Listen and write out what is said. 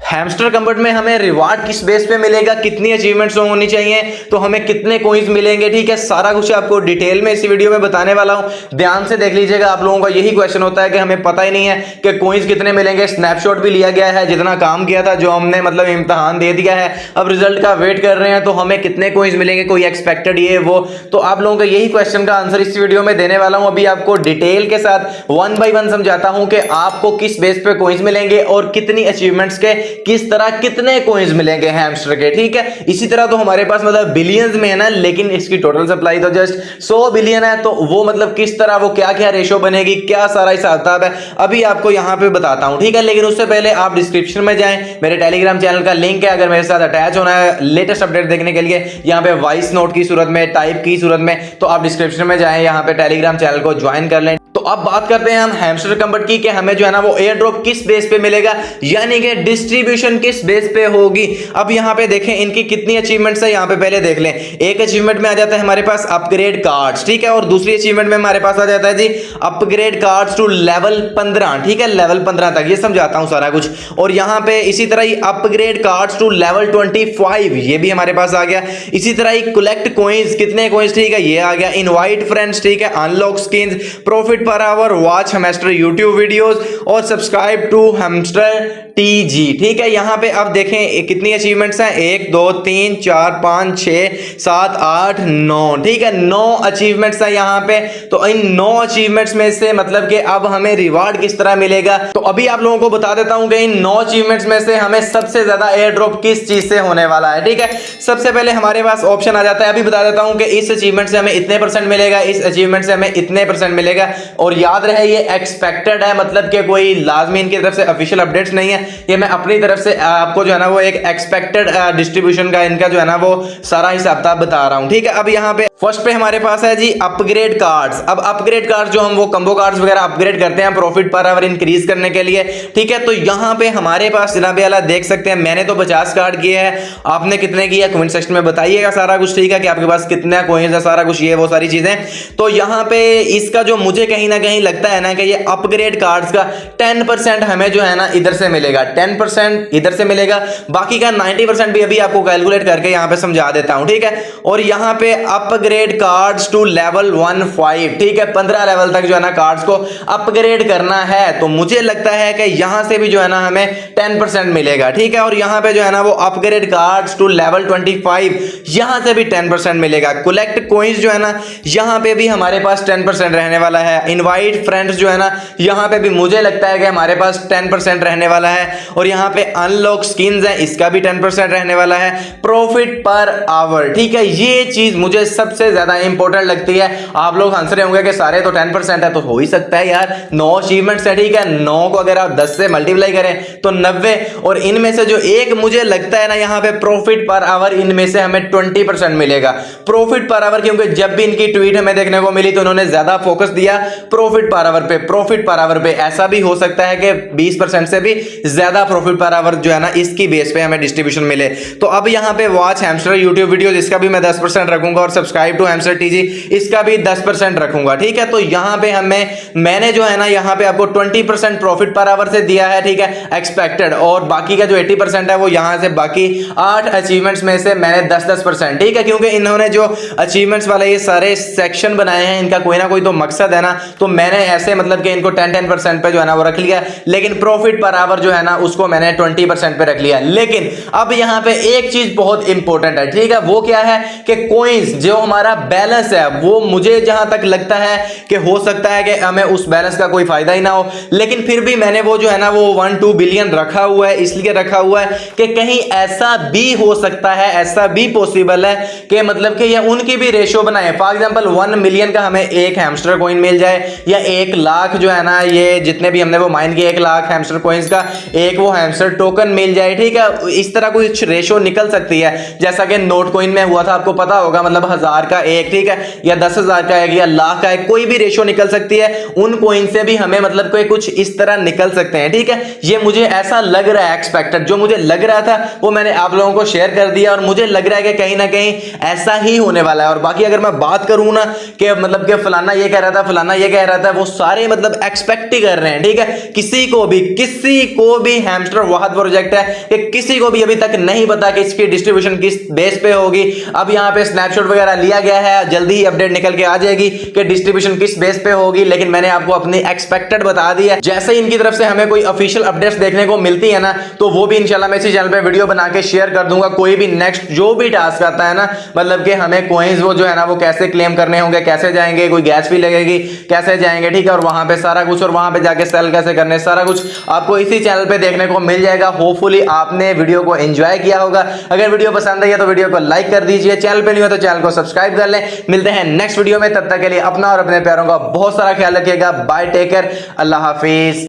Hamster कंबर्ट में हमें reward किस बेस पे मिलेगा, कितनी अचीवमेंट्स होनी चाहिए, तो हमें कितने कॉइंस मिलेंगे, ठीक है, सारा कुछ आपको डिटेल में इस वीडियो में बताने वाला हूं। ध्यान से देख लीजिएगा। आप लोगों का यही क्वेश्चन होता है कि हमें पता ही नहीं है कि कॉइंस कितने मिलेंगे। स्नैपशॉट भी लिया गया है, जितना काम किया था, जो हमने मतलब इम्तिहान दे दिया है, अब रिजल्ट का वेट कर रहे हैं, तो हमें कितने कॉइंस मिलेंगे, कोई एक्सपेक्टेड ये वो। तो आप लोगों का यही क्वेश्चन का आंसर इस वीडियो में देने वाला हूं। अभी आपको डिटेल के साथ 1 बाय 1 समझाता हूं कि आपको किस बेस पे कॉइंस मिलेंगे और कितनी अचीवमेंट्स के किस तरह कितने कॉइंस मिलेंगे हैमस्टर के, ठीक है। इसी तरह तो हमारे पास मतलब बिलियंस में है ना, लेकिन इसकी टोटल सप्लाई तो जस्ट 100 बिलियन है। तो वो मतलब किस तरह, वो क्या क्या रेशो बनेगी, क्या सारा हिसाब किताब है, अभी आपको यहां पे बताता हूं, ठीक है। लेकिन उससे पहले आप डिस्क्रिप्शन में जाएं, मेरे टेलीग्राम चैनल का लिंक है, अगर मेरे साथ अटैच होना है लेटेस्ट अपडेट देखने के लिए, यहां पे वॉइस नोट की सूरत में, टाइप की सूरत में, तो आप डिस्क्रिप्शन में जाएं, यहां पे टेलीग्राम चैनल को ज्वाइन कर लें। तो अब बात करते हैं हम हैमस्टर कंबर्ट की कि हमें जो है ना वो एयर ड्रॉप किस बेस पे मिलेगा, यानी कि डिस्ट्रीब्यूशन किस बेस पे होगी। अब यहां पे देखें इनकी कितनी अचीवमेंट्स है, यहां पे पहले देख लें। एक अचीवमेंट में आ जाता है हमारे पास अपग्रेड कार्ड्स, ठीक है, और दूसरी अचीवमेंट में हमारे पास आ जाता है जी अपग्रेड कार्ड्स टू लेवल 15, ठीक है, लेवल 15 तक, ये समझाता हूं सारा कुछ। और यहां पे इसी तरह ही अपग्रेड कार्ड्स टू लेवल 25, ये भी हमारे पास आ गया। इसी तरह ही कलेक्ट कॉइंस, कितने कॉइंस, ठीक है, ये आ गया। इनवाइट फ्रेंड्स, ठीक है, unlock skins, profit per hour, watch hamster YouTube videos और सब्सक्राइब टू हैमस्टर टीजी, ठीक है। यहां पे अब देखें कितनी अचीवमेंट्स हैं, 1 2 3 4 5 6 7 8 9, ठीक है, 9 अचीवमेंट्स हैं यहां पे। तो इन 9 अचीवमेंट्स में से मतलब कि अब हमें रिवार्ड किस तरह मिलेगा, तो अभी आप लोगों को बता देता हूं कि इन 9 अचीवमेंट्स में से हमें सबसे ज्यादा एयर ड्रॉप किस चीज से होने वाला है, ठीक है। सबसे पहले हमारे पास ऑप्शन आ जाता है, अभी बता देता हूं कि इस अचीवमेंट से हमें इतने परसेंट मिलेगा, इस अचीवमेंट से हमें इतने परसेंट मिलेगा। और याद रहे ये एक्सपेक्टेड है, मतलब कि कोई लाजमी इनकी तरफ से ऑफिशियल अपडेट्स नहीं है, ये मैं अपनी तरफ से आपको जो है ना वो एक एक्सपेक्टेड डिस्ट्रीब्यूशन का इनका जो है ना वो सारा हिसाब किताब बता रहा हूं, ठीक है। अब यहां पे फर्स्ट पे हमारे पास है जी अपग्रेड कार्ड्स। अब अपग्रेड कार्ड्स जो हम वो कम्बो कार्ड्स वगैरह अपग्रेड करते हैं प्रॉफिट पर आवर इंक्रीज करने के लिए, ठीक है। तो यहां पे हमारे पास जनाब आला देख सकते हैं, मैंने तो 50 कार्ड किए हैं, आपने कितने किए कमेंट सेक्शन में बताइएगा सारा कुछ, ठीक है, कि आपके पास कितना कॉइंस है, सारा कुछ ये वो सारी चीजें। तो यहां पे इसका जो मुझे कहीं ना कहीं लगता है ना कि ये अपग्रेड कार्ड्स का 10% हमें जो है ना इधर से मिलेगा, 10% इधर से मिलेगा, बाकी का 90% भी अभी आपको कैलकुलेट करके यहां पे समझा देता हूं, ठीक है। और यहां पे अपग्रेड कार्ड्स टू लेवल 15, ठीक है, 15 लेवल तक जो है ना कार्ड्स को अपग्रेड करना है, तो मुझे लगता है कि यहां से भी जो है ना हमें 10% मिलेगा, ठीक है। और यहां पे जो है ना वो अपग्रेड कार्ड्स टू लेवल 25, यहां से भी 10% मिलेगा। कलेक्ट कॉइंस जो है ना यहां पे भी हमारे पास 10% रहने वाला है। इनवाइट फ्रेंड्स जो है ना यहां पे भी मुझे लगता है कि हमारे पास 10% रहने वाला है। और यहां पे अनलॉक स्किन्स है, इसका भी 10% रहने वाला है। प्रॉफिट पर आवर, ठीक है, ये चीज मुझे सबसे ज्यादा इंपॉर्टेंट लगती है। आप लोग हंस रहे होंगे कि सारे तो 10% है, तो हो ही सकता है यार, 9 अचीवमेंट्स है, ठीक है, 9 को अगर आप 10 से मल्टीप्लाई करें तो 90, और इनमें से जो एक मुझे लगता है ना यहां पे प्रॉफिट पर आवर, इनमें से हमें 20% मिलेगा प्रॉफिट पर आवर, क्योंकि जब भी इनकी ट्वीट हमें देखने को मिली तो उन्होंने ज्यादा फोकस दिया प्रॉफिट पर आवर पे, प्रॉफिट पर आवर पे। ऐसा भी हो सकता है कि 20% से भी ज्यादा प्रॉफिट पर आवर जो है ना इसकी बेस पे हमें डिस्ट्रीब्यूशन मिले। तो अब यहां पे वॉच हैमस्टर यूट्यूब वीडियोस, इसका भी मैं 10% रखूंगा, और सब्सक्राइब टू हैमस्टर टीजी, इसका भी 10% रखूंगा, ठीक है। तो यहां पे मैंने जो है ना यहां पे आपको 20% प्रॉफिट पर आवर से दिया है, ठीक है, एक्सपेक्टेड, और बाकी का जो 80% है वो यहां से बाकी 8 अचीवमेंट्स में से मैंने 10%, ठीक है, क्योंकि इन्होंने जो अचीवमेंट्स वाले ये सारे सेक्शन बनाए हैं, इनका कोई ना कोई तो मकसद है ना, तो मैंने ऐसे मतलब कि इनको 10% पे जो है ना वो रख लिया, लेकिन प्रॉफिट पर आवर जो है ना उसको मैंने 20% पे रख लिया। लेकिन अब यहां पे एक चीज बहुत इंपॉर्टेंट है, ठीक है, वो क्या है कि कॉइंस जो हमारा बैलेंस है, वो मुझे जहां तक लगता है कि हो सकता है कि हमें उस बैलेंस का कोई फायदा ही ना हो, लेकिन फिर भी मैंने वो जो है ना वो 1-2 बिलियन रखा हुआ है, इसलिए रखा हुआ है कि कहीं ऐसा भी हो सकता है, ऐसा भी पॉसिबल है कि मतलब कि ये उनकी भी रेशो बनाए। फॉर एग्जांपल 1 मिलियन का हमें एक हैमस्टर कॉइन मिल जाए, या 1 लाख जो है ना ये जितने भी हमने वो माइन किए 1 लाख हैमस्टर कॉइंस का एक वो हैमस्टर टोकन मिल जाए, ठीक है। इस तरह कुछ रेशो निकल सकती है, जैसा कि नोट कॉइन में हुआ था, आपको पता होगा, मतलब 1000 का एक, ठीक है, या 10,000 का एक, या लाख का एक, कोई भी रेशो निकल सकती है। उन कॉइन से भी हमें मतलब कोई कुछ इस तरह निकल सकते हैं, ठीक है। ये मुझे ऐसा लग रहा है, एक्सपेक्टेड जो मुझे लग रहा था वो मैंने आप लोगों को शेयर कर दिया, और मुझे लग रहा है कि कहीं ना कहीं ऐसा ही होने वाला है। और बाकी अगर मैं बात करूं ना कि मतलब कि फलाना ये कह रहा था, फलाना ये कह रहा था, वो सारे मतलब एक्सपेक्ट ही कर रहे हैं, ठीक है। किसी को भी हैमस्टर वाहद प्रोजेक्ट है कि किसी को भी अभी तक नहीं पता कि इसकी डिस्ट्रीब्यूशन किस बेस पे होगी। अब यहां पे स्नैपशॉट वगैरह लिया गया है, जल्दी ही अपडेट निकल के आ जाएगी कि डिस्ट्रीब्यूशन किस बेस पे होगी, लेकिन मैंने आपको अपनी एक्सपेक्टेड बता दी है। जैसे ही इनकी तरफ से हमें कोई ऑफिशियल अपडेट्स देखने को मिलती है ना, तो वो भी इंशाल्लाह मैं इसी चैनल पे वीडियो बना के शेयर कर दूंगा। कोई भी नेक्स्ट जो भी टास्क आता है ना, मतलब कि हमें कॉइंस वो जो है ना वो कैसे क्लेम करने होंगे, कैसे जाएंगे, कोई गैस फी लगेगी, कैसे जाएंगे, ठीक है, और वहां पे सारा कुछ, और वहां पे जाके सेल कैसे करने, सारा कुछ आपको इसी चैनल पे देखने को मिल जाएगा। होपफुली आपने वीडियो को एंजॉय किया होगा। अगर वीडियो पसंद आई है तो वीडियो को लाइक कर दीजिए, चैनल पे नहीं हो तो चैनल को सब्सक्राइब कर लें। मिलते हैं नेक्स्ट वीडियो में, तब तक के लिए अपना और अपने प्यारों का बहुत सारा ख्याल रखिएगा। बाय, टेक केयर, अल्लाह हाफिज।